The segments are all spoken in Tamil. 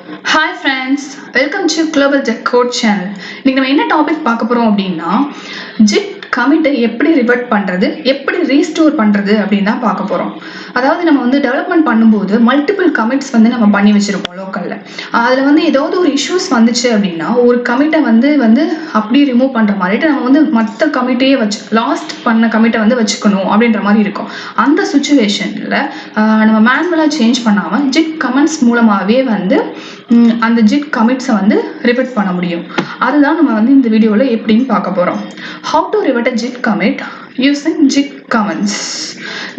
Hi friends, welcome to Global TECHCODE channel. இன்னைக்கு நம்ம என்ன டாபிக் பார்க்க போறோம் அப்படின்னா Git commit எப்படி ரிவர்ட் பண்றது, எப்படி ரீஸ்டோர் பண்றது அப்படின்னு தான் பார்க்க போறோம். அதாவது நம்ம வந்து டெவலப்மெண்ட் பண்ணும்போது மல்டிபிள் கமிட்ஸ் வந்து நம்ம பண்ணி வச்சிருப்போம் லோக்கல்ல. அதுல வந்து ஏதாவது ஒரு இஷ்யூஸ் வந்துச்சு அப்படின்னா ஒரு கமிட்டை வந்து அப்படியே ரிமூவ் பண்ற மாதிரி நம்ம வந்து மற்ற கமிட்டையே வச்சு லாஸ்ட் பண்ண கமிட்டை வந்து வச்சுக்கணும் அப்படின்ற மாதிரி இருக்கும். அந்த சுச்சுவேஷன்ல நம்ம மேனுவலா சேஞ்ச் பண்ணாம Git Commands மூலமாவே வந்து அந்த Git commits வந்து ரிவர்ட் பண்ண முடியும். அதுதான் நம்ம வந்து இந்த வீடியோல எப்படின்னு பார்க்க போறோம். How to revert a Git commit using Git Commands.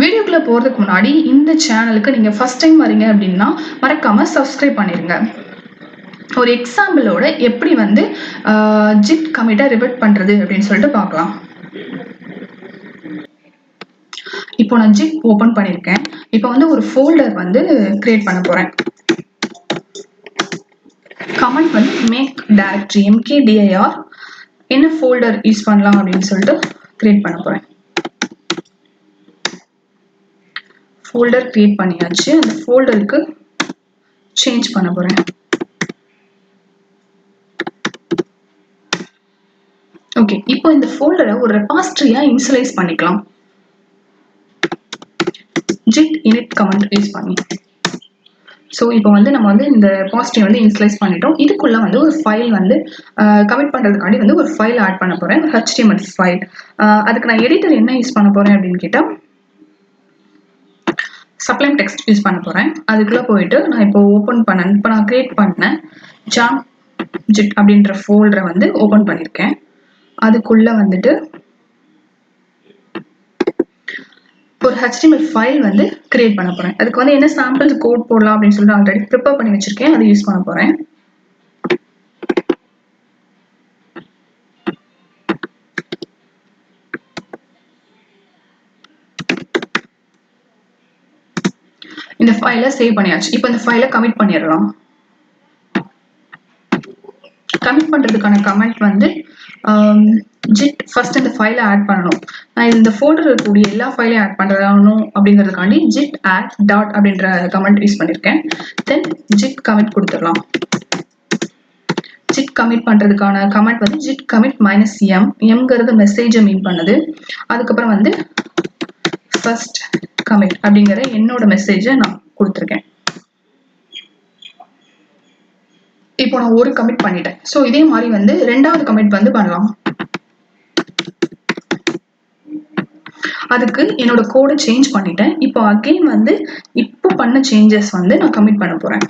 வீடியோக்குள்ள போறதுக்கு முன்னாடி இந்த சேனலுக்கு நீங்க ஃபர்ஸ்ட் டைம் வரீங்க அப்படின்னா மறக்காம சப்ஸ்கிரைப் பண்ணிருங்க. ஒரு எக்ஸாம்பிளோட எப்படி வந்து Git commit ரிவர்ட் பண்றது அப்படின்னு சொல்லிட்டு பார்க்கலாம். இப்போ நான் Git ஓபன் பண்ணிருக்கேன். இப்போ வந்து ஒரு ஃபோல்டர் வந்து கிரியேட் பண்ண போறேன். கமெண்ட் வந்து மேக் டைரக்டரி mkdir என்ன ஃபோல்டர் யூஸ் பண்ணலாம் அப்படின்னு சொல்லிட்டு கிரியேட் பண்ண போறேன். ஃபோல்டர் கிரியேட் பண்ணியாச்சு. அந்த ஃபோல்டருக்கு சேஞ்ச் பண்ண போறேன். ஓகே, இப்போ இந்த ஃபோல்டரை ஒரு ரெபாசிட்டரியா இனிஷியலைஸ் பண்ணிக்கலாம். git init கமாண்ட் யூஸ் பண்ணி. ஸோ இப்போ வந்து நம்ம வந்து இந்த ரெபாசிட்டரி வந்து இனிஷியலைஸ் பண்ணிட்டோம். இதுக்குள்ள வந்து ஒரு ஃபைல் வந்து கமிட் பண்ணுறதுக்காண்டி வந்து ஒரு ஃபைல் ஆட் பண்ண போகிறேன், ஒரு HTML ஃபைல். அதுக்கு நான் எடிட்டர் என்ன யூஸ் பண்ண போகிறேன் அப்படின்னு கேட்டால் சப்ளைம் டெக்ஸ்ட் யூஸ் பண்ண போகிறேன். அதுக்குள்ளே போயிட்டு நான் இப்போ நான் கிரியேட் பண்ணேன் Git அப்படின்ற ஃபோல்டரை வந்து ஓப்பன் பண்ணியிருக்கேன். அதுக்குள்ளே வந்துட்டு ஒரு HTML ஃபைல் வந்து கிரியேட் பண்ண போறேன். அதுக்கு வந்து என்ன சாம்பிள் கோட் போடலாம் அப்படின்னு சொல்லிட்டு ஆல்ரெடி ப்ரிப்பேர் பண்ணி வச்சிருக்கேன். அதை யூஸ் பண்ண போறேன். இந்த ஃபைலை சேவ் பண்ணியாச்சு. இப்போ இந்த ஃபைலை கமிட் பண்ணிடலாம். கமிட் பண்றதுக்கான கமெண்ட் வந்து Git ஃபர்ஸ்ட் இந்த ஃபைலை ஆட் பண்ணணும். நான் இந்த ஃபோல்டர் இருக்கக்கூடிய எல்லா ஃபைலையும் ஆட் பண்ணணும் அப்படிங்கிறதுக்காண்டி git add dot அப்படின்ற கமெண்ட் யூஸ் பண்ணியிருக்கேன். தென் Git commit கொடுத்துடலாம். Git commit பண்றதுக்கான கமெண்ட் வந்து Git commit -m. mங்கிறது மெசேஜை மீன் பண்ணுது. அதுக்கப்புறம் வந்து ஃபர்ஸ்ட் commit அப்படிங்கிற என்னோட மெசேஜை நான் கொடுத்துருக்கேன். இப்போ நான் ஒரு கமிட் பண்ணிட்டேன். ஸோ இதே மாதிரி வந்து ரெண்டாவது கமிட் வந்து பண்ணலாம். அதுக்கு என்னோட கோடை சேஞ்ச் பண்ணிட்டேன். இப்போ அகைன் வந்து இப்போ பண்ண சேஞ்சஸ் வந்து நான் கமிட் பண்ண போறேன்.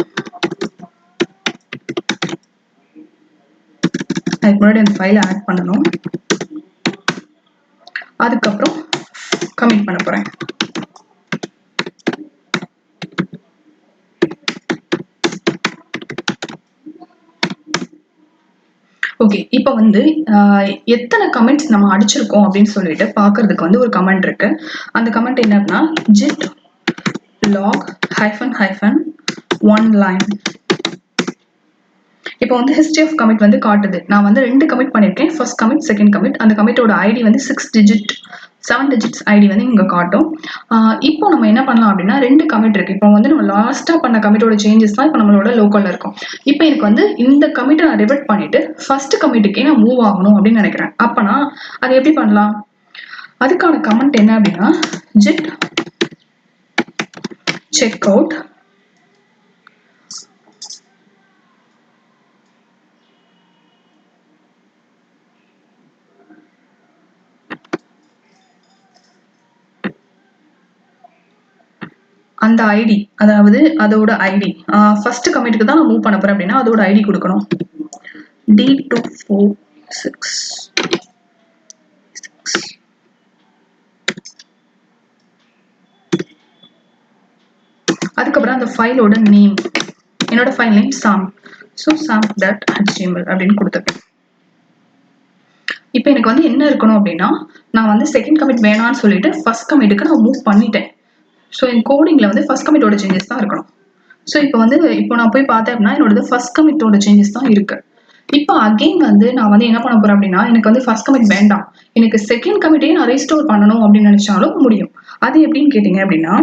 அதுக்கு முன்னாடி அந்த ஃபைலை ஆட் பண்ணணும். அதுக்கப்புறம் கமிட் பண்ண போறேன். ஓகே, இப்போ வந்து எத்தனை கமெண்ட்ஸ் நம்ம அடிச்சிருக்கோம் அப்படின்னு சொல்லிட்டு பார்க்கறதுக்கு வந்து ஒரு கமெண்ட் இருக்கு. அந்த கமெண்ட் என்னன்னா git log -oneline. இப்போ வந்து history of commit வந்து காட்டுது. நான் வந்து 2 கமிட் பண்ணிருக்கேன், ஃபர்ஸ்ட் கமிட், செகண்ட் கமிட். அந்த கமிட்டோட ஐடி வந்து 7 digits ஐடி வந்து இங்க காட்டும். இப்போ நம்ம என்ன பண்ணலாம் அப்படின்னா 2 கமிட் இருக்கு. இப்போ வந்து நம்ம லாஸ்டா பண்ண கமிட்டோட சேஞ்சஸ் தான் இப்போ நம்மளோட லோக்கல்ல இருக்கும். இப்போ எனக்கு வந்து இந்த கமிட்டை நான் ரிவர்ட் பண்ணிட்டு ஃபர்ஸ்ட் கமிட்டுக்கே நான் மூவ் ஆகணும் அப்படின்னு நினைக்கிறேன். அப்பனா அது எப்படி பண்ணலாம்? அதுக்கான கமெண்ட் என்ன அப்படின்னா git checkout அந்த ஐடி, அதாவது அதோட ஐடி ஃபர்ஸ்ட் கமிட்டுக்கு தான் நான் மூவ் பண்ண போறேன் அப்படின்னா அதோட ஐடி கொடுக்கணும். D246. அதுக்கப்புறம் அந்த ஃபைலோட நேம், என்னோட file name samp. So samp.html அப்படின்னு கொடுத்துருக்கேன். இப்போ எனக்கு வந்து என்ன இருக்கணும் அப்படின்னா நான் வந்து செகண்ட் கமிட் வேணான்னு சொல்லிட்டு ஃபர்ஸ்ட் கமிட்டுக்கு நான் மூவ் பண்ணிட்டேன். ஸோ என் கோடிங்ல வந்து ஃபர்ஸ்ட் கமிட்டோட சேஞ்சஸ் தான் இருக்கணும். ஸோ இப்போ நான் போய் பார்த்தேன் அப்படின்னா என்னோட ஃபர்ஸ்ட் கமிட்டோட சேஞ்சஸ் தான் இருக்கு. இப்போ அகைன் வந்து நான் வந்து என்ன பண்ண போறேன் அப்படின்னா எனக்கு வந்து ஃபர்ஸ்ட் கமிட் வேண்டாம், எனக்கு செகண்ட் கமிட்டே நான் ரீஸ்டோர் பண்ணணும் அப்படின்னு நினைச்சாலும் முடியும். அது எப்படின்னு கேட்டீங்க அப்படின்னா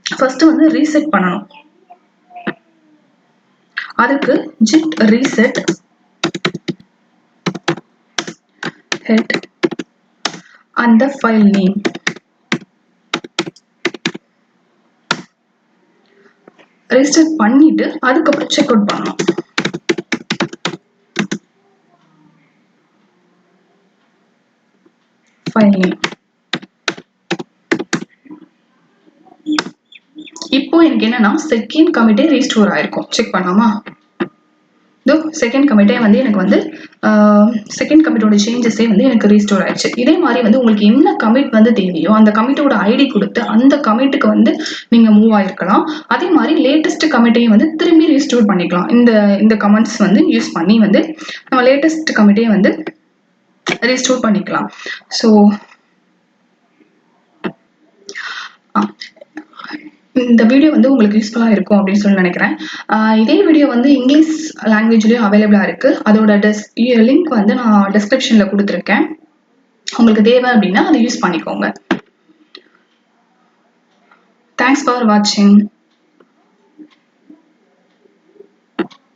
ஃபர்ஸ்ட் வந்து ரீசெட் பண்ணணும். அதுக்கு git reset head and the file name. Register பண்ணிட்டு அதுக்கப்புறம் செக் அவுட் பண்ணலாம். File name. இப்போ எனக்கு என்னன்னா செகண்ட் கமிட்டே ரீஸ்டோர் ஆயிருக்கும். செக் பண்ணலாமா? இதோ செகண்ட் கமிட்டே வந்து எனக்கு வந்து செகண்ட் கமிட்டோட சேஞ்சஸே வந்து எனக்கு ரீஸ்டோர் ஆயிடுச்சு. இதே மாதிரி வந்து உங்களுக்கு என்ன கமிட் வந்து தேவையோ அந்த கமிட்டோட ஐடி கொடுத்து அந்த கமிட்டுக்கு வந்து நீங்க மூவ் ஆயிருக்கலாம். அதே மாதிரி லேட்டஸ்ட் கமிட்டையும் வந்து திரும்பி ரீஸ்டோர் பண்ணிக்கலாம். இந்த கமெண்ட்ஸ் வந்து யூஸ் பண்ணி வந்து நம்ம லேட்டஸ்ட் கமிட்டையும் வந்து ரீஸ்டோர் பண்ணிக்கலாம். ஸோ இந்த வீடியோ வந்து உங்களுக்கு யூஸ்ஃபுல்லாக இருக்கும் அப்படின்னு சொல்லி நினைக்கிறேன். இதே வீடியோ வந்து இங்கிலீஷ் லாங்குவேஜ்லேயும் அவைலபிளாக இருக்குது. அதோட லிங்க் வந்து நான் டிஸ்கிரிப்ஷனில் கொடுத்துருக்கேன். உங்களுக்கு தேவை அப்படின்னா அதை யூஸ் பண்ணிக்கோங்க. தேங்க்ஸ் ஃபார் வாட்சிங்.